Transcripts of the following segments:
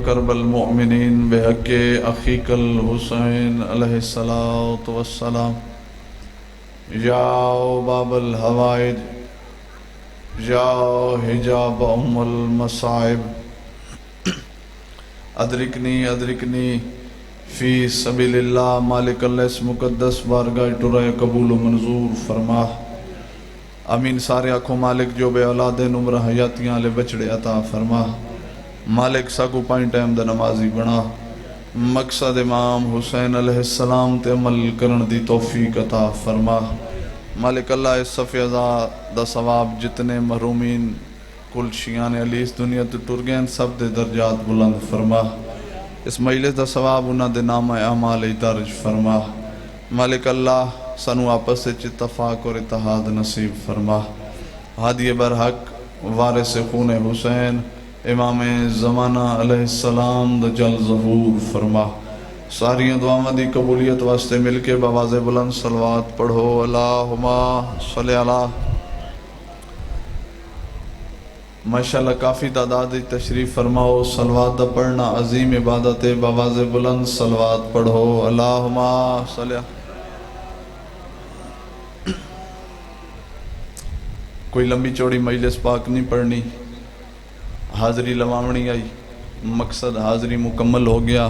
وكرب المؤمنين بحق أخيك الحسين عليه الصلاة والسلام يا باب الهوائج يا حجاب المصائب ادرکنی فی سبیل اللہ مالک اللہ اس مقدس بارگاہ ٹرائے قبول و منظور فرما امین سارے آنکھوں مالک جو بے اولاد نمرہ حیاتیاں لے بچڑے عطا فرما مالک ساکو پائیں ٹائم دا نمازی بنا مقصد امام حسین علیہ السلام تے عمل کرن دی توفیق عطا فرما مالک اللہ اس صفحہ دا ثواب جتنے محرومین کل شیعان علی اس دنیا تو ٹر گئے سب دے درجات بلند فرما اس مجلس دا ثواب انہاں دے نام اعمال درج فرما مالک اللہ سنو آپس سے اتفاق اور اتحاد نصیب فرما ہادی برحق وارث خون حسین امام زمانہ علیہ السلام دا جل ظہور فرما ساریاں دعاواں دی قبولیت واسطے مل کے بآواز بلند صلوات پڑھو اللہم صلی اللہ ماشاءاللہ کافی تعداد تشریف فرماؤ صلوات دا پڑھنا عظیم عبادت ہے بآواز بلند صلوات پڑھو اللہم صلی کوئی لمبی چوڑی مجلس پاک نہیں پڑھنی حاضری لوامنی آئی مقصد حاضری مکمل ہو گیا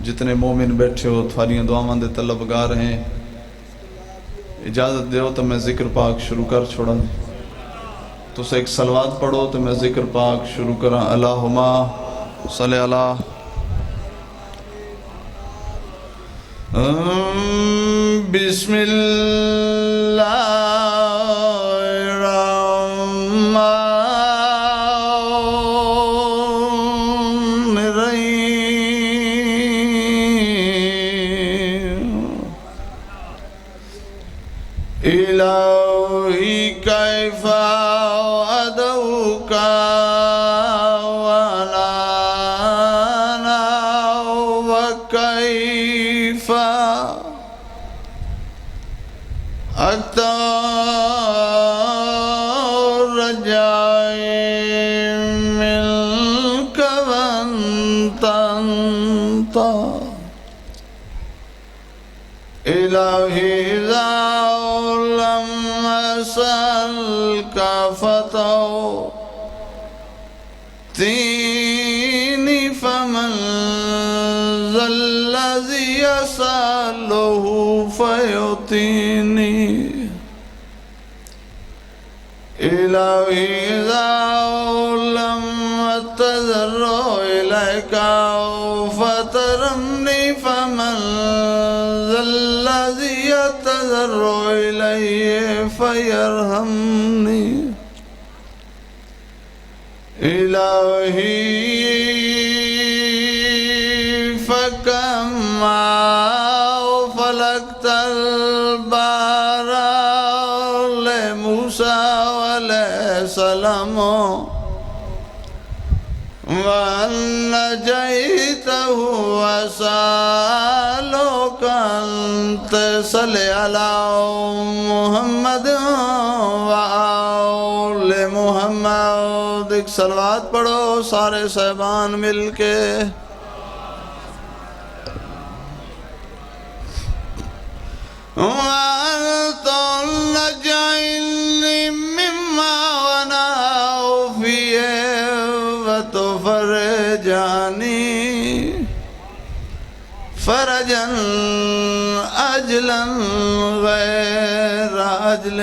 جتنے مومن بیٹھے ہو تھواریاں دعاواں دے طلبگار ہیں اجازت دیو تو میں ذکر پاک شروع کر چھوڑا تو سے ایک صلوات پڑھو تو میں ذکر پاک شروع کرا اللہم صلی اللہ بسم اللہ إلهي كيف أدعوك وأنا وكيف أختار رجائي منك وأنت أنت إلهي إذا لم أسألك فتوتيني فمن ذا الذي يسأله فيعطيني إلهي إذا لم أتضرع إليك فترمني فمن ذا الذي يتضرع إليه فيرحمني إلهي فكما فلقت البحر لموسى عليه السلام ونجيته وسألك أن تصلي على محمد وآل محمد ایک صلوات پڑھو سارے صحبان مل کے وأنت نجعلني مما وناه فيه وتفرجاني فرجا أجلا غير أجل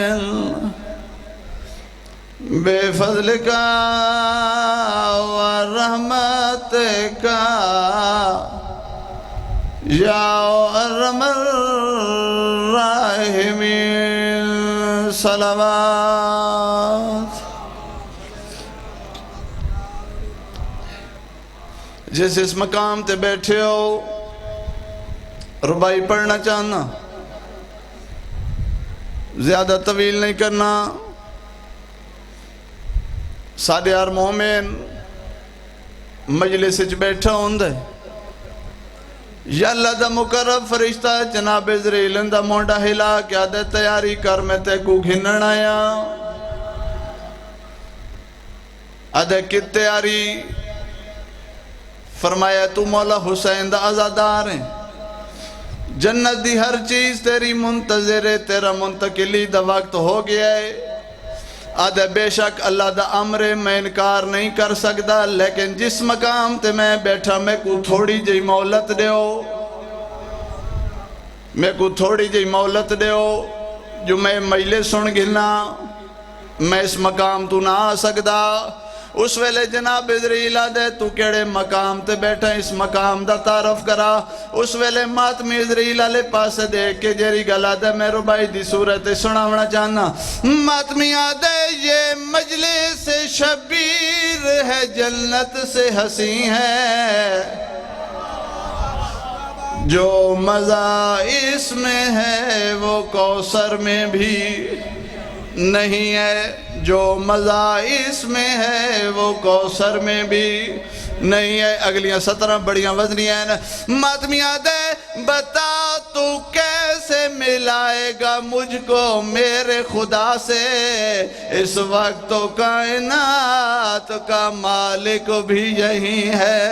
بفضلك ورحمتك يا أرحم الراحمين صلوات جس اس مقام تے بیٹھے ہو ربائی پڑھنا چاہنا زیادہ طویل نہیں کرنا ساڑھے ہر مومن مجلس وچ بیٹھا ہوندے یا اللہ دا مقرب فرشتہ جناب عزرائیل دا مونڈا ہلا کیا دے تیاری کر میں تے کو گھنن آیا ادھے کی تیاری فرمایا تو مولا حسین دا عزادار ہے، جنت دی ہر چیز تیری منتظر ہے، تیرا منتقلی دا وقت ہو گیا ہے۔ آدھے بے شک اللہ دا امر ہے، میں انکار نہیں کر سکتا، لیکن جس مقام تے میں بیٹھا میں کو تھوڑی جی مہلت دیو، میں کو تھوڑی جی مہلت دیو، جو میں مجلے سن گھلنا، میں اس مقام تو نہ آ سکتا۔ اس ویلے جناب عزرائیل دے تو کیڑے مقام تے بیٹھا اس مقام دا تعارف کرا۔ اس ویلے ماتمی عزرائیل علیہ پاس دیکھ کے جیری گلا دے میں ربائی دی صورت سناونا چاہنا۔ ماتمی آدھے یہ مجلس شبیر ہے، جنت سے حسین ہے، جو مزہ اس میں ہے وہ کوثر میں بھی نہیں ہے، جو مزہ اس میں ہے وہ کوثر میں بھی نہیں ہے۔ اگلیاں 17 بڑیاں وزنیاں ہیں۔ ماتمی آدھے بتا تو کیسے ملائے گا مجھ کو میرے خدا سے، اس وقت تو کائنات کا مالک بھی یہی ہے۔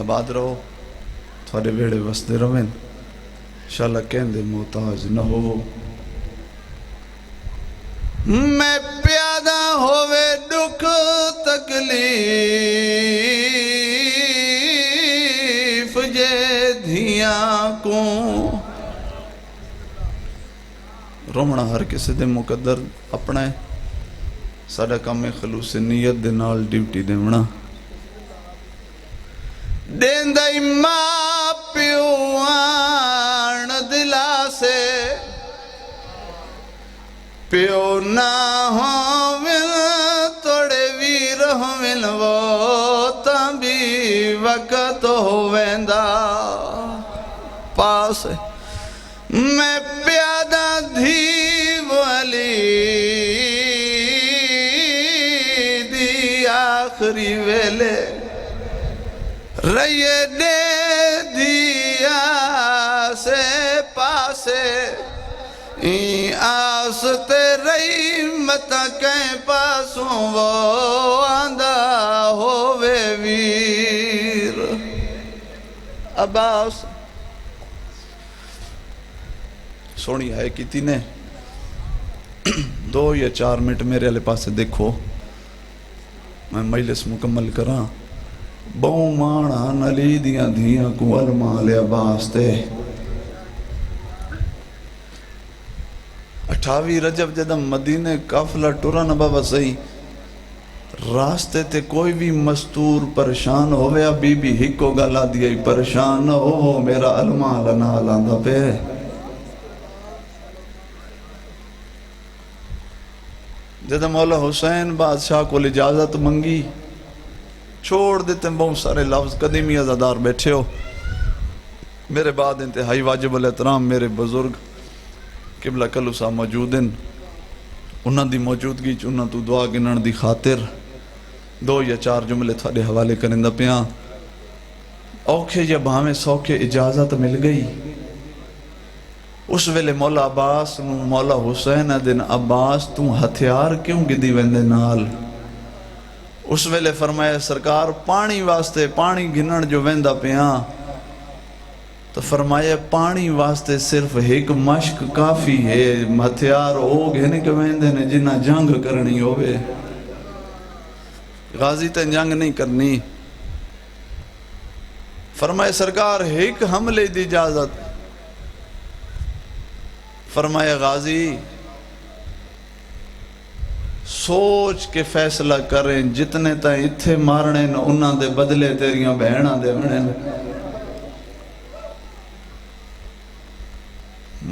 آباد رہو، تھوڑے بیڑے وسدے رہیں، انشاءاللہ کہندے محتاج نہ ہو۔ میں پیادہ ہوئے دکھ تکلیف جے دھیاں کو، رومنا ہر کسی دے مقدر اپنا ہے، ساڑھا کام خلوص نیت دے نال ڈیوٹی دے منا۔ دین دائی ماں پیوان دلا سے، پیو نہ ہووین توڑے ویر ہووین وہ تنبی وقت ہوویندا پاس۔ میں پیادہ دھی والی دی آخری ویلے، رہیے دے دیا سے پاسے، این آستے رہی متا کہیں پاسوں وہ آندہ ہووے ویر۔ عباس سونی ہے کیتی نے 2 یا 4 منٹ میرے علیہ پاسے دیکھو، میں مجلس مکمل کراں۔ بہو مانا نلی دیاں دھیاں کو ارمال عباس تے 28 رجب جدم مدینہ قافلہ ٹورا نہ بابا صحیح، راستے تے کوئی بھی مستور پریشان ہویا بی بی ہکو گالا دیا پریشان نہ ہو، میرا المال نال آندہ پہ۔ جدم مولا حسین بادشاہ کو اجازت منگی، چھوڑ دیتے ہیں بہت سارے لفظ، قدیمی عزادار بیٹھے ہو، میرے بعد انتہائی واجب الاحترام میرے بزرگ قبلہ کلو صاحب موجود ہیں، انہاں دی موجودگی انہاں تو دعا گنن دی خاطر 2 یا 4 جملے تھوڑے حوالے کرندہ پیاں۔ اوکھے یا بھامیں سوکھے اجازت مل گئی، اس ویلے مولا عباس مولا حسین دن عباس تو ہتھیار کیوں گدی ویندے نال؟ اس ویلے فرمایا سرکار پانی واسطے پانی گھنن جو ویندہ پیاں، تو فرمایا پانی واسطے صرف ایک مشک کافی ہے، ہتھیار ہو گھنے کے ویندے نے جنہ جنگ کرنی ہوئے، غازی تے جنگ نہیں کرنی۔ فرمایا سرکار ایک حملے دی اجازت، فرمایا غازی سوچ کے فیصلہ کریں، جتنے تائیں اتھے مارنے نہ انہاں دے بدلے تیریاں بہناں دے بنے۔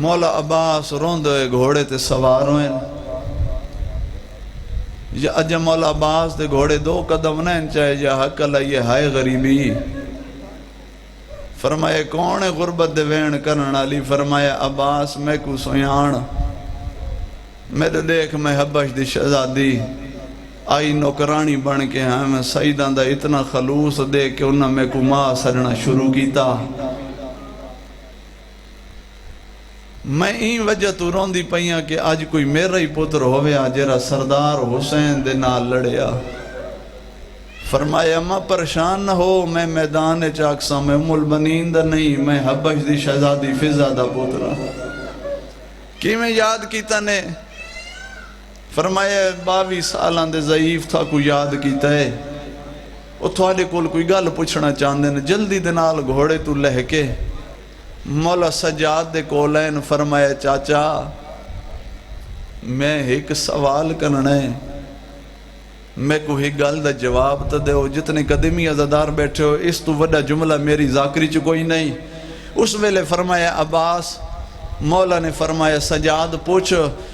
مولا عباس روندے گھوڑے تے سوار ہوئے، یا اجا مولا عباس دے گھوڑے 2 قدم نہیں چاہے جا حق لئیے ہائے غریبی۔ فرمایا کون ہے غربت دے وین کرن علی؟ فرمایا عباس میں کو سویان، میرے دیکھ میں حبش دی شہزادی آئی نوکرانی بن کے ہیں میں سیدان دا اتنا خلوص دے کہ انہاں میں کو ماں سرنا شروع کیتا میں این وجہ تو رون دی پئیاں کہ آج کوئی میرا ہی پتر ہوئے جیرا سردار حسین دے نال لڑیا فرمایا ماں پریشان نہ ہو میں میدان چاکساں میں ام البنین دا نہیں میں حبش دی شہزادی فضا دا پترا کی میں یاد کیتا نے فرمایا 22 سالاں دے ضعیف تھا کو یاد کیتا ہے وہ تھوڑے کول کوئی گل پوچھنا چاہندے نے جلدی دے نال گھوڑے تو لہ کے مولا سجاد دے کولین فرمایا چاچا میں ایک سوال کرنا ہے میں کو ہی گل دا جواب تا دے ہو جتنے قدمی عزادار بیٹھے ہو اس تو وڈا جملہ میری ذاکری چ کوئی نہیں اس ویلے فرمایا عباس مولا نے فرمایا سجاد پوچھ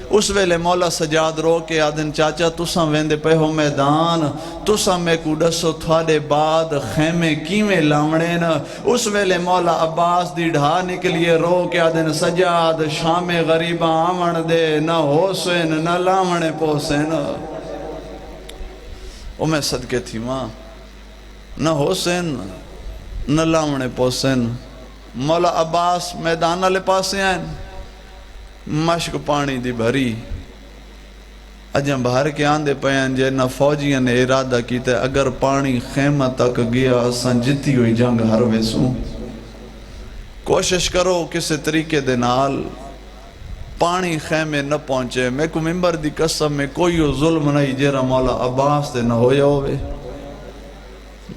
اس ویلے مولا سجاد رو کے آدن چاچا تساں ویندے پہ ہو میدان تساں میں کو ڈسو تھوڑے بعد خیمے کیویں لاونے نا اس ویلے مولا عباس دی ڈھا نکلیے رو کے آدن سجاد شام غریباں آمن دے نہ حسین نہ لاونے پوسین او میں صدقے تھی ماں نہ حسین نہ لاونے پوسین مولا عباس میدان والے پاسے آئیں مشک پانی دی بھری اجاں باہر کے آندے پہن جے نہ فوجیاں نے ارادہ کیتے اگر پانی خیمہ تک گیا اساں جتی ہوئی جنگ ہر ویسوں کوشش کرو کسی طریقے دے نال پانی خیمے نہ پہنچے میں کو ممبر دی قسم میں کوئی ظلم نہیں جیرا مولا عباس دے نہ ہویا ہوئے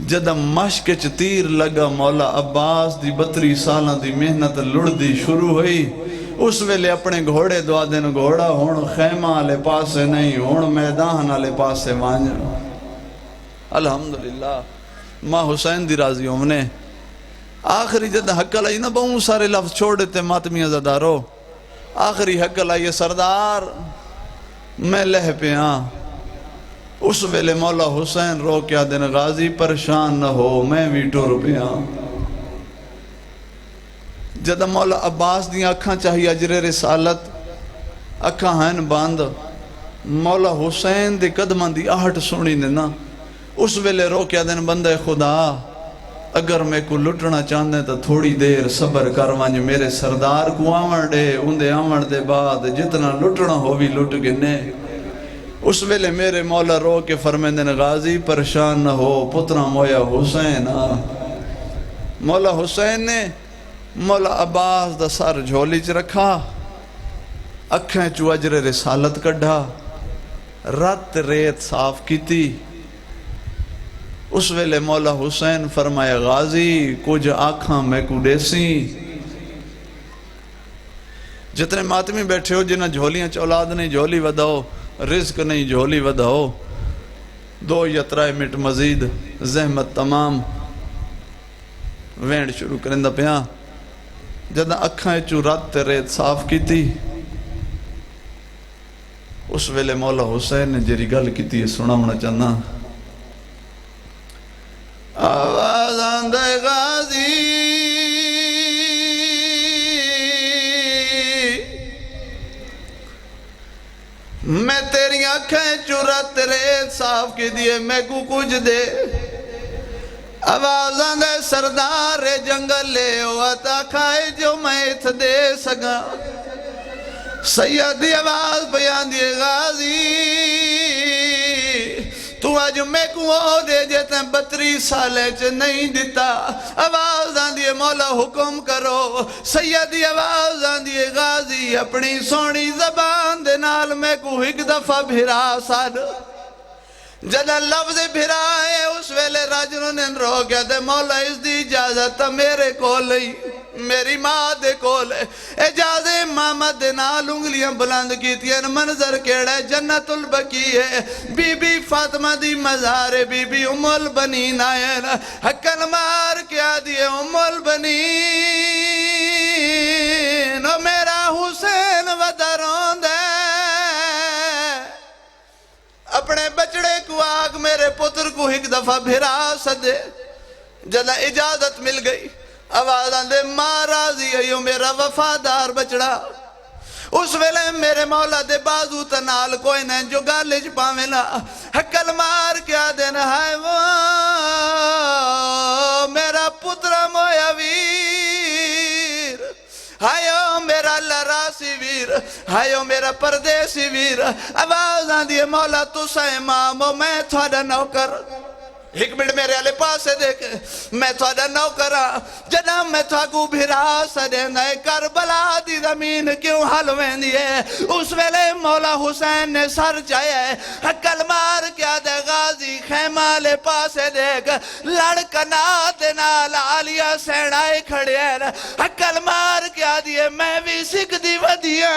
جدہ مشک چ تیر لگا مولا عباس دی 32 سالاں دی محنت لڑ دی شروع ہوئی اس ویلے اپنے گھوڑے دعا دن گھوڑا ہون خیمہ لے پاسے نہیں ہون میدان لے پاسے وانجا الحمدللہ ماں حسین دی راضی ہومنے آخری جدہ حق لائی نہ بہت سارے لفظ چھوڑ دیتے ماتمی عزادارو آخری حق لائی سردار میں لہ پہ ہاں اس ویلے مولا حسین رو کیا دن غازی پریشان نہ ہو میں بھی ٹور پیا جدہ مولا عباس دی آنکھاں چاہیے اجر رسالت آنکھاں ہیں باند مولا حسین دے قدمان دی آہٹ سنی نے اس ویلے رو کیا دن بندے خدا اگر میں کو لٹنا چاندے تو تھوڑی دیر صبر کروانج میرے سردار کو آمن دے اندے آمن دے بعد جتنا لٹنا ہو بھی لٹ گنے اس ویلے میرے مولا رو کے فرمیندن غازی پریشان نہ ہو پتنا مویا حسین مولا حسین نے مولا عباس دا سر جھولی چ رکھا اکھیں چو اجر رسالت کڑھا رات ریت صاف کیتی اس ویلے مولا حسین فرمایا غازی کچھ آنکھاں میں کو دیسی جتنے ماتمی بیٹھے ہو جنہ جھولیاں چولاد نہیں جھولی وداؤ رزق نہیں جھولی وداؤ 2 یا 3 منٹ مزید زحمت تمام وینڈ شروع کرندہ پیاں جدہ اکھاں چو رات ریت صاف کی تھی اس ویلے مولا حسین نے جری گل کی تھی سنا ہونا چاہنا آواز آندے غازی میں تیری آنکھیں چورت ریت صاف کی دیئے میں کو کچھ دے آوازاں دے سردار جنگل لے ہوتا کھائے جو میں اتھ دے سگا سیدی آواز بیان دیئے غازی تو آج میں کو دے جیتے 32 سالے چ نہیں دیتا آواز آندیے مولا حکم کرو سیدی آواز آندیے غازی اپنی سونی زبان دے نال میں کو ایک دفعہ بھرا ساد جدہ لفظ بھرائے اس ویلے راجنوں نے رو گیا دے مولا اس دی اجازت میرے کو لئی میری ماں دے کول اجازے محمد نال انگلیاں بلند کی تھی منظر کیڑا ہے جنت البقی ہے بی بی فاطمہ دی مزار بی بی ام البنین آئے حقن مار کیا دیئے ام البنین او میرا حسین ودرون دے اپنے بچڑے کو آگ میرے پتر کو ایک دفعہ بھرا سدے جدہ اجازت مل گئی آواز آندے ماں راضی ہے میرا وفادار بچڑا اس ویلے میرے مولا دے بازو تنال کوئی نہیں جو گالج پاوینا حکل مار کیا دینا ہے وہ میرا پترا مویا ویر ہائیو میرا لراسی ویر ہائیو میرا پردیسی ویر آواز آن دیئے مولا تو سا امام میں تھوڑا نوکر ایک منٹ میرے علی پاس سے دیکھ میں تھوڑا نوکرا جناب میں تھوڑا بھیرا سدیندہ کربلا دی زمین کیوں حلوین دیئے اس ویلے مولا حسین نے سر چاہے حکل مار کیا دے غازی خیمہ لے پاس سے دیکھ لڑکنا دینا لالیہ سینڈائی کھڑے ہیں حکل مار کیا دیئے میں بھی سکھ دی ودیاں